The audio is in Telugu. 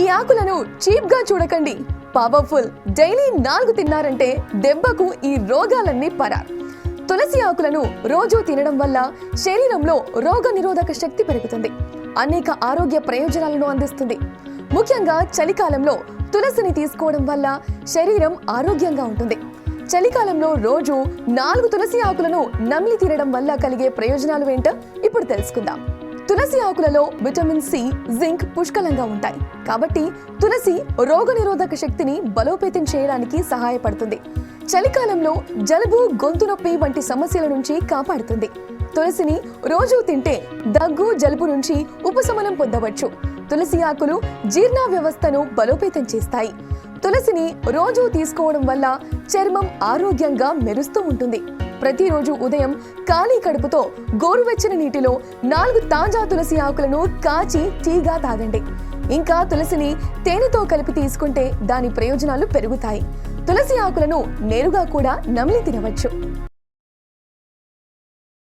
ఈ ఆకులను చీప్ గా చూడకండి, పవర్ఫుల్. డైలీ 4 తిన్నారంటే దెబ్బకు ఈ రోగాలన్నీ పరార్. తులసి ఆకులను రోజు తినడం వల్ల శరీరంలో రోగ నిరోధక శక్తి పెరుగుతుంది, అనేక ఆరోగ్య ప్రయోజనాలను అందిస్తుంది. ముఖ్యంగా చలికాలంలో తులసిని తీసుకోవడం వల్ల శరీరం ఆరోగ్యంగా ఉంటుంది. చలికాలంలో రోజు 4 తులసి ఆకులను నమిలి తినడం వల్ల కలిగే ప్రయోజనాలు ఏంటో ఇప్పుడు తెలుసుకుందాం. తులసి ఆకులలో విటమిన్ సి, జింక్ పుష్కలంగా ఉంటాయి కాబట్టి తులసి రోగనిరోధక శక్తిని బలోపేతం చేయడానికి సహాయపడుతుంది. చలికాలంలో జలుబు, గొంతు నొప్పి వంటి సమస్యల నుంచి కాపాడుతుంది. తులసిని రోజు తింటే దగ్గు, జలుబు నుంచి ఉపశమనం పొందవచ్చు. తులసి ఆకులు జీర్ణ వ్యవస్థను బలోపేతం చేస్తాయి. తులసిని రోజు తీసుకోవడం వల్ల చర్మం ఆరోగ్యంగా మెరుస్తూ ఉంటుంది. ప్రతిరోజు ఉదయం ఖాళీ కడుపుతో గోరువెచ్చని నీటిలో 4 తాజా తులసి ఆకులను కాచి టీగా తాగండి. ఇంకా తులసిని తేనెతో కలిపి తీసుకుంటే దాని ప్రయోజనాలు పెరుగుతాయి. తులసి ఆకులను నేరుగా కూడా నమిలి తినవచ్చు.